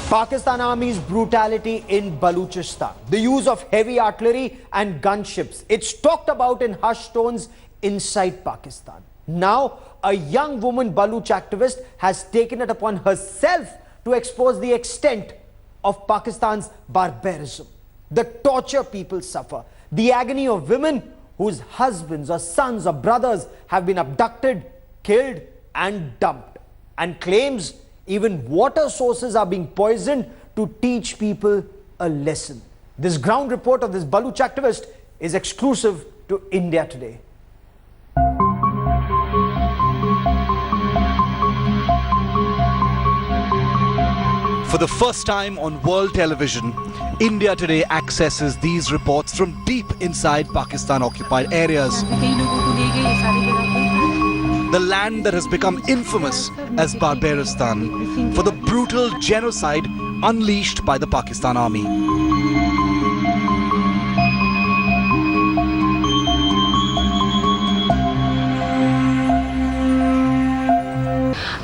Pakistan Army's brutality in Baluchistan, the use of heavy artillery and gunships. It's talked about in hushed tones inside Pakistan. Now, a young woman Baluch activist has taken it upon herself to expose the extent of Pakistan's barbarism, the torture people suffer, the agony of women whose husbands or sons or brothers have been abducted, killed and dumped, and claims even water sources are being poisoned to teach people a lesson. This ground report of this Baluch activist is exclusive to India Today. For the first time on world television, India Today accesses these reports from deep inside Pakistan-occupied areas. The land that has become infamous as Barbaristan for the brutal genocide unleashed by the Pakistan Army.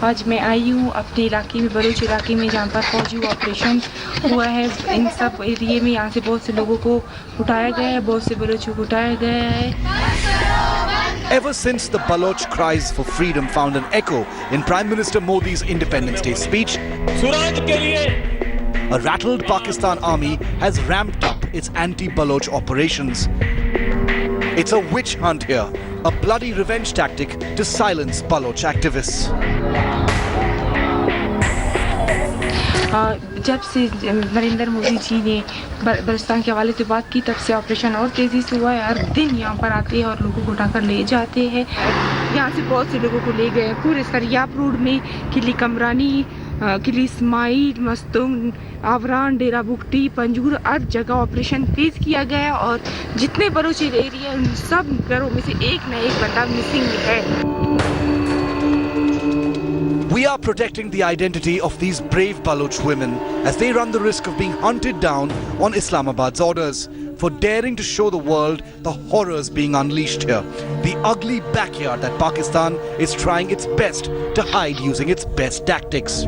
आज मैं आई हूँ अपने इलाके में, बलूच इलाके में, जहाँ पर फौजी ऑपरेशन हुआ है। इन सब एरिए में यहाँ से बहुत से लोगों को उठाया गया है, बहुत से बलोचों को उठाया गया है। Ever since the Baloch cries for freedom found an echo in Prime Minister Modi's Independence Day speech, a rattled Pakistan army has ramped up its anti-Baloch operations. It's a witch hunt here, a bloody revenge tactic to silence Baloch activists. जब से नरेंद्र मोदी जी ने बलूचिस्तान के हवाले से बात की, तब से ऑपरेशन और तेज़ी से हुआ है। हर दिन यहाँ पर आते हैं और लोगों को उठाकर ले जाते हैं। यहाँ से बहुत से लोगों को ले गए पूरे सरियाब रोड में, किली कमरानी, किली इस्माइल, मस्तूम, आवरान, डेरा बुगटी, पंजूर, हर जगह ऑपरेशन तेज़ किया गया और जितने बलोच एरिया उन सब घरों में से एक न एक बंदा मिसिंग है। We are protecting the identity of these brave Baloch women as they run the risk of being hunted down on Islamabad's orders for daring to show the world the horrors being unleashed here, the ugly backyard that Pakistan is trying its best to hide using its best tactics.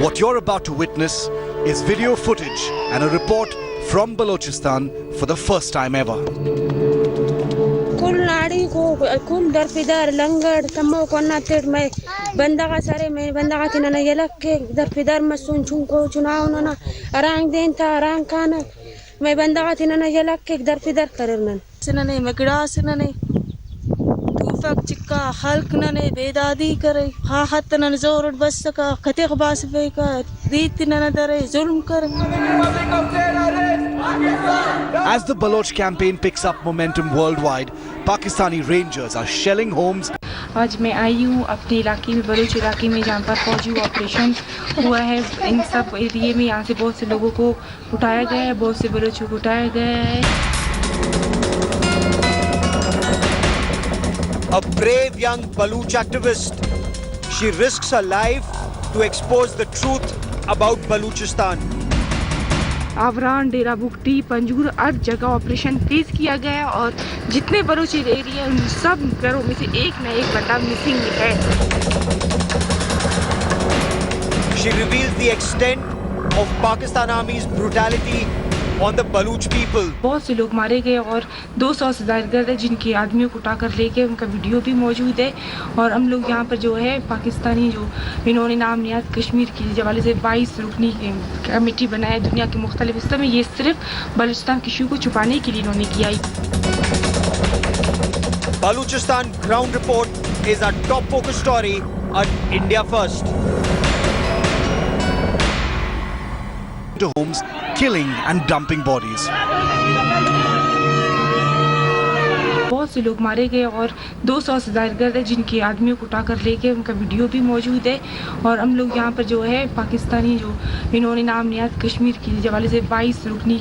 What you're about to witness is video footage and a report from Balochistan for the first time ever. कुल दर feather लंगड़ तम्मो कोना तेड़ में बंदा का सारे में बंदा का तिना ये लग के दर फिदर में सुन चुन को चुनाव ना अरांग देन था अरांग खाना मैं बंदा का तिना ये लग के दर फिदर करना सिना नहीं मैं किड़ा सिना नहीं तूफक चिक्का हल्क ना नहीं बेदादी करे हाँ हत्त ना जोर बस का खते खबास पे का रीत ना दरे जुल्म कर। As the Baloch campaign picks up momentum worldwide, Pakistani Rangers are shelling homes. आज मैं आई हूँ अपने इलाके में, बलूच इलाके में, जहाँ पर फौजी ऑपरेशन हुआ है। इन सब एरिए में यहाँ से बहुत से लोगों को उठाया गया है, बहुत से बलोचों को उठाया गया है। A brave young Baluch activist. She risks her life to expose the truth about Baluchistan. आवरान, डेरा बुगटी, पंजूर, हर जगह ऑपरेशन तेज़ किया गया और जितने बलोच एरिया उन सब घरों में से एक न एक बंदा मिसिंग है। She reveals the extent of Pakistan Army's brutality on the Baluch people. बहुत से लोग मारे गए और 200 से ज़्यादा है जिनके आदमियों को उठाकर लेके, उनका वीडियो भी मौजूद है। और हम लोग यहाँ पर जो है पाकिस्तानी जो इन्होंने नाम नियात कश्मीर की हवाले से 22 रुकनी कमेटी बनाया दुनिया के मुख्तलिफ हिस्सों में, ये सिर्फ बलूचिस्तान की इशू को छुपाने के लिए इन्होंने किया। Baluchistan ground report is our top focus story on India First. To homes, killing and dumping bodies. बहुत से लोग मारे गए और 200 से ज़्यादा है जिनके आदमियों को उठाकर लेके, उनका वीडियो भी मौजूद है। और हम लोग यहाँ पर जो है पाकिस्तानी जो इन्होंने नाम निहाद कश्मीर की हवाले से 22 रुकनी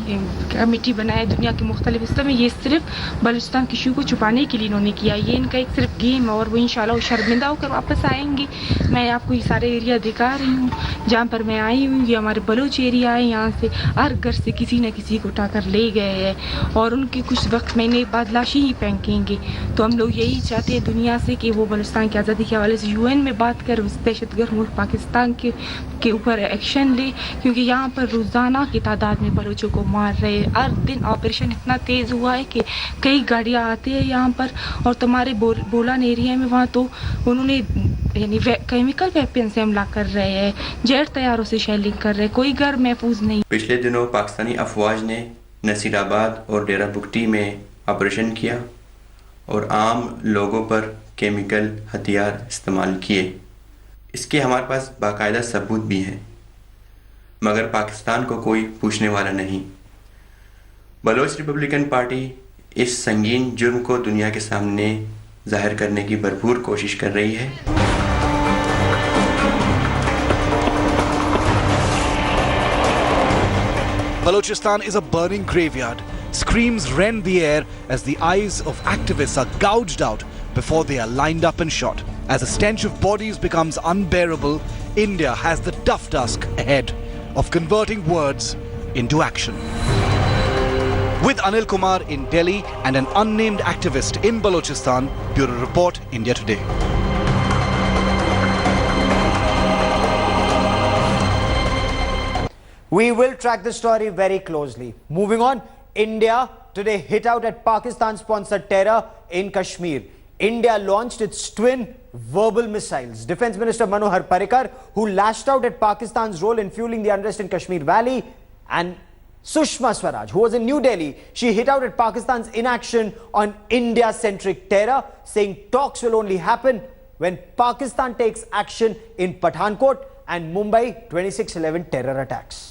कमेटी बनाया दुनिया के मुख्तलिफ हिस्सों में। ये सिर्फ बलूचिस्तान की इशू को छुपाने के लिए इन्होंने किया। ये इनका एक सिर्फ गेम है और वो इंशाल्लाह शर्मिंदा होकर वापस आएंगे। मैं आपको ये सारे एरिया दिखा रही हूँ जहाँ पर मैं आई हूँ। ये हमारे बलूच एरिया है। यहाँ से हर घर से किसी न किसी को उठाकर ले गए हैं और उनके कुछ वक्त महीने बाद लाशी ही फेंकेंगे। तो हम लोग यही चाहते हैं दुनिया से कि वो बलूचिस्तान की आज़ादी के हवाले से UN में बात कर उस दहशतगर्द मुल्क पाकिस्तान के ऊपर एक्शन ले, क्योंकि यहाँ पर रोज़ाना की तादाद में बलूचों को मार रहे हैं। हर दिन ऑपरेशन इतना तेज़ हुआ है कि कई गाड़ियाँ आती है यहाँ पर और तुम्हारे बोलान एरिया में वहाँ तो उन्होंने यानी केमिकल वेपन से हमला कर रहे हैं, जेट तैयारों से शेलिंग कर रहे हैं। कोई घर महफूज नहीं। पिछले दिनों पाकिस्तानी अफवाज ने नसीराबाद और डेरा बुगटी में ऑपरेशन किया और आम लोगों पर केमिकल हथियार इस्तेमाल किए। इसके हमारे पास बाकायदा सबूत भी हैं, मगर पाकिस्तान को कोई पूछने वाला नहीं। बलोच रिपब्लिकन पार्टी इस संगीन जुर्म को दुनिया के सामने जाहिर करने की भरपूर कोशिश कर रही है। Balochistan is a burning graveyard. Screams rend the air as the eyes of activists are gouged out before they are lined up and shot. As the stench of bodies becomes unbearable, India has the tough task ahead of converting words into action. With Anil Kumar in Delhi and an unnamed activist in Balochistan, Bureau Report, India Today. We will track the story very closely. Moving on, India today hit out at Pakistan-sponsored terror in Kashmir. India launched its twin verbal missiles. Defence Minister Manohar Parrikar, who lashed out at Pakistan's role in fueling the unrest in Kashmir Valley, and Sushma Swaraj, who was in New Delhi, she hit out at Pakistan's inaction on India-centric terror, saying talks will only happen when Pakistan takes action in Pathankot and Mumbai 26/11 terror attacks.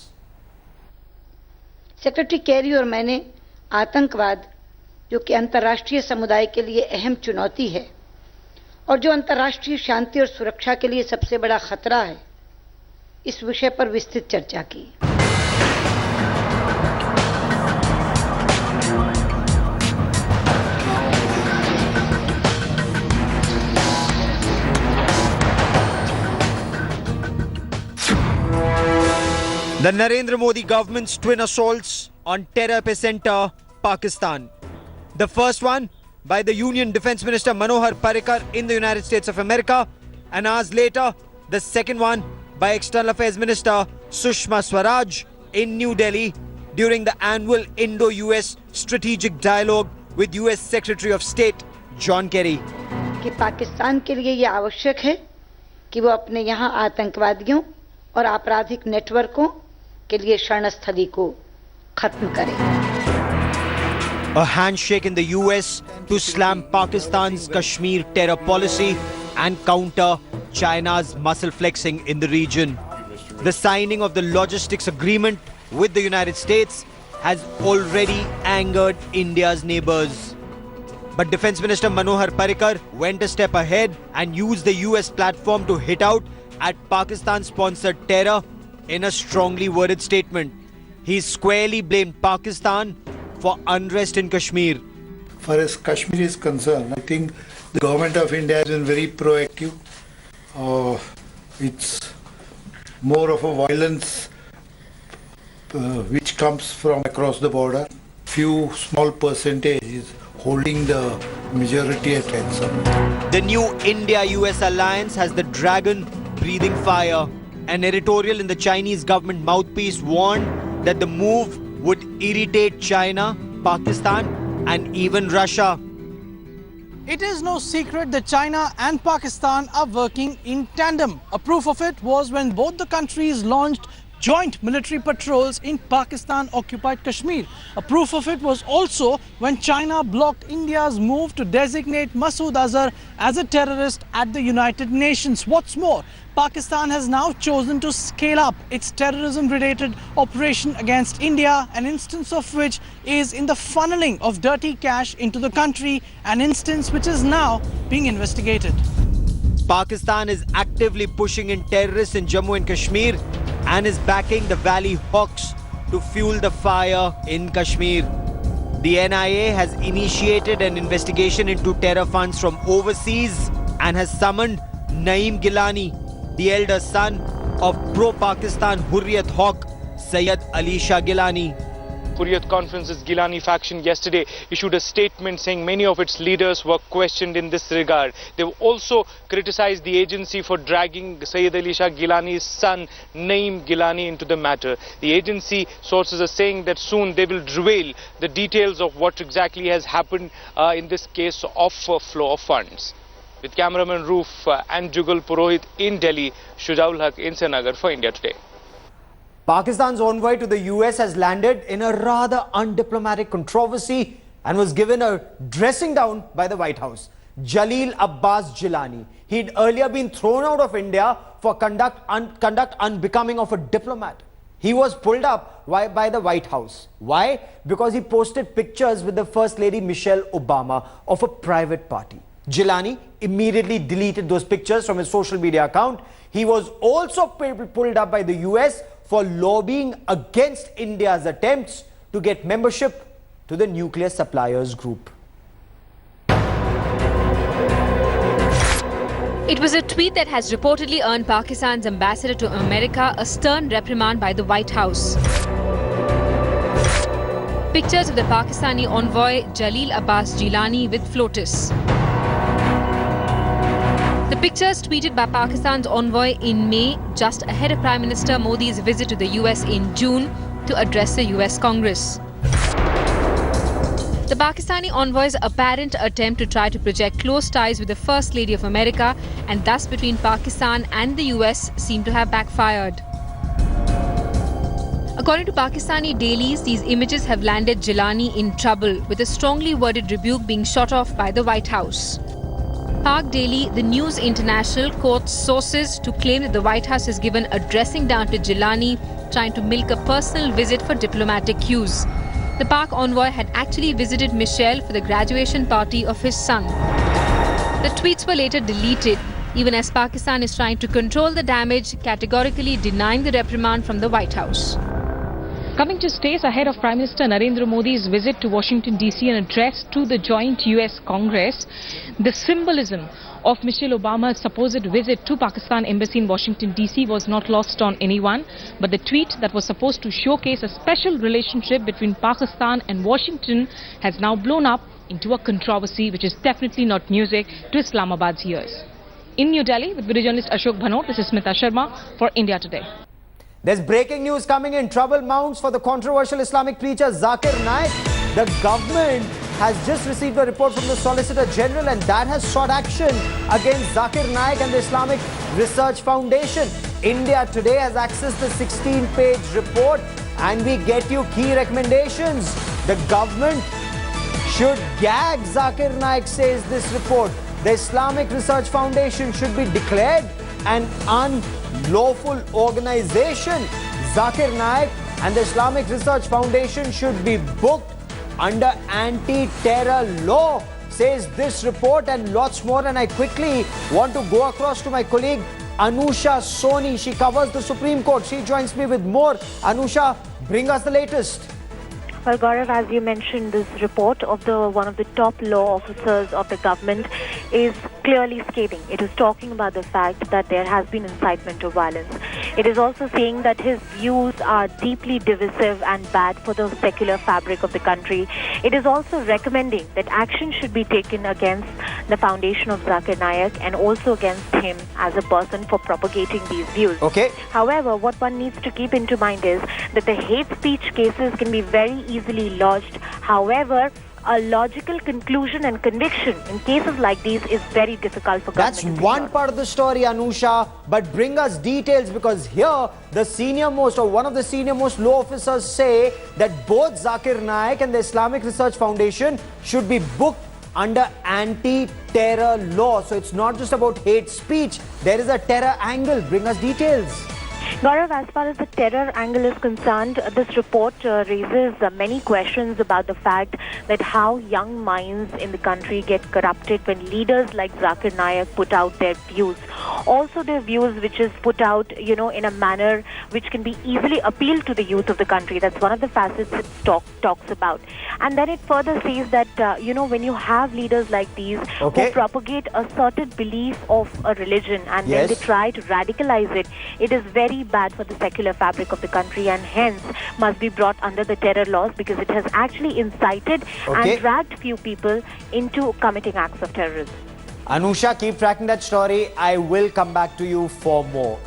Secretary carry और मैंने आतंकवाद, जो कि अंतर्राष्ट्रीय समुदाय के लिए अहम चुनौती है और जो अंतर्राष्ट्रीय शांति और सुरक्षा के लिए सबसे बड़ा खतरा है, इस विषय पर विस्तृत चर्चा की। The Narendra Modi government's twin assaults on terror epicenter Pakistan. The first one by the Union Defence Minister Manohar Parrikar in the United States of America, and hours later the second one by External Affairs Minister Sushma Swaraj in New Delhi during the annual Indo-US Strategic Dialogue with US Secretary of State John Kerry. कि पाकिस्तान के लिए यह आवश्यक है कि वो अपने यहाँ आतंकवादियों और आपराधिक नेटवर्कों के लिए शरणस्थली को खत्म करे। A handshake in the US to slam Pakistan's Kashmir terror policy and counter China's muscle flexing in the region. The signing of the logistics agreement with the United States has already angered India's neighbors. But Defence Minister Manohar Parrikar went a step ahead and used the US platform to hit out at Pakistan-sponsored terror in a strongly worded statement. He squarely blamed Pakistan for unrest in Kashmir. As far as Kashmir is concerned, I think the government of India has been very proactive. It's more of a violence which comes from across the border. Few small percentage is holding the majority at ransom. The new India-US alliance has the dragon breathing fire. An editorial in the Chinese government mouthpiece warned that the move would irritate China, Pakistan, and even Russia. It is no secret that China and Pakistan are working in tandem. A proof of it was when both the countries launched joint military patrols in Pakistan-occupied Kashmir. A proof of it was also when China blocked India's move to designate Masood Azhar as a terrorist at the United Nations. What's more, Pakistan has now chosen to scale up its terrorism-related operation against India, an instance of which is in the funneling of dirty cash into the country, an instance which is now being investigated. Pakistan is actively pushing in terrorists in Jammu and Kashmir and is backing the Valley Hawks to fuel the fire in Kashmir. The NIA has initiated an investigation into terror funds from overseas and has summoned Naeem Gilani, the elder son of pro-Pakistan Hurriyat Hawk Sayyid Ali Shah Gilani. Hurriyat Conference's Gilani faction yesterday issued a statement saying many of its leaders were questioned in this regard. They've also criticized the agency for dragging Sayyid Ali Shah Gilani's son Naeem Gilani into the matter. The agency sources are saying that soon they will reveal the details of what exactly has happened in this case of flow of funds. With cameraman Roof and Jugal Purohit in Delhi, Shujaul Haq in Srinagar for India Today. Pakistan's envoy to the US has landed in a rather undiplomatic controversy and was given a dressing down by the White House. Jalil Abbas Jilani. He'd earlier been thrown out of India for conduct unbecoming of a diplomat. He was pulled up by the White House. Why? Because he posted pictures with the First Lady Michelle Obama of a private party. Jilani immediately deleted those pictures from his social media account. He was also pulled up by the US for lobbying against India's attempts to get membership to the nuclear suppliers group. It was a tweet that has reportedly earned Pakistan's ambassador to America a stern reprimand by the White House. Pictures of the Pakistani envoy Jalil Abbas Jilani with FLOTUS. The pictures tweeted by Pakistan's envoy in May, just ahead of Prime Minister Modi's visit to the US in June to address the US Congress. The Pakistani envoy's apparent attempt to try to project close ties with the First Lady of America and thus between Pakistan and the US seemed to have backfired. According to Pakistani dailies, these images have landed Jilani in trouble, with a strongly worded rebuke being shot off by the White House. Pak Daily, the News International, quotes sources to claim that the White House has given a dressing down to Jilani, trying to milk a personal visit for diplomatic cues. The Pak envoy had actually visited Michelle for the graduation party of his son. The tweets were later deleted, even as Pakistan is trying to control the damage, categorically denying the reprimand from the White House. Coming just days ahead of Prime Minister Narendra Modi's visit to Washington DC and address to the joint US Congress, the symbolism of Michelle Obama's supposed visit to Pakistan Embassy in Washington DC was not lost on anyone, but the tweet that was supposed to showcase a special relationship between Pakistan and Washington has now blown up into a controversy which is definitely not music to Islamabad's ears. In New Delhi, with video journalist Ashok Bhanot, this is Smita Sharma for India Today. There's breaking news coming in. Trouble mounts for the controversial Islamic preacher Zakir Naik. The government has just received a report from the Solicitor General and that has sought action against Zakir Naik and the Islamic Research Foundation. India Today has accessed the 16-page report and we get you key recommendations. The government should gag Zakir Naik, says this report. The Islamic Research Foundation should be declared an unlawful organization. Zakir Naik and the Islamic Research Foundation should be booked under anti-terror law, says this report, and lots more. And I quickly want to go across to my colleague Anusha Soni. She covers the Supreme Court. She joins me with more. Anusha, bring us the latest. Well, Gaurav, as you mentioned, this report of one of the top law officers of the government is clearly scathing. It is talking about the fact that there has been incitement to violence. It is also saying that his views are deeply divisive and bad for the secular fabric of the country. It is also recommending that action should be taken against the foundation of Zakir Naik and also against him as a person for propagating these views. Okay. However, what one needs to keep into mind is that the hate speech cases can be very easily lodged. However, a logical conclusion and conviction in cases like these is very difficult for government. That's one part of the story, Anusha, but bring us details, because here the senior most or one of the senior most law officers say that both Zakir Naik and the Islamic Research Foundation should be booked under anti-terror law. So it's not just about hate speech, there is a terror angle. Bring us details. Gaurav, as far as the terror angle is concerned, this report raises many questions about the fact that how young minds in the country get corrupted when leaders like Zakir Naik put out their views. Also their views which is put out, in a manner which can be easily appealed to the youth of the country. That's one of the facets it talks about. And then it further says that, when you have leaders like these who propagate a certain belief of a religion and then they try to radicalize it, it is very bad for the secular fabric of the country and hence must be brought under the terror laws because it has actually incited and dragged few people into committing acts of terrorism. Anusha, keep tracking that story. I will come back to you for more.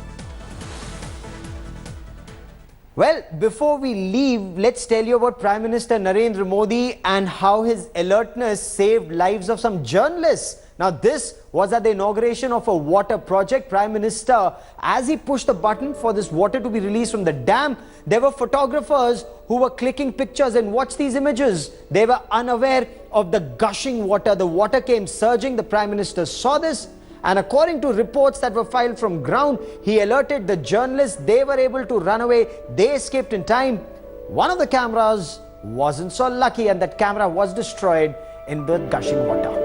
Well, before we leave, let's tell you about Prime Minister Narendra Modi and how his alertness saved lives of some journalists. Now, this was at the inauguration of a water project. Prime Minister, as he pushed the button for this water to be released from the dam, there were photographers who were clicking pictures and watch these images. They were unaware of the gushing water. The water came surging. The Prime Minister saw this. And according to reports that were filed from ground, he alerted the journalists. They were able to run away. They escaped in time. One of the cameras wasn't so lucky and that camera was destroyed in the gushing water.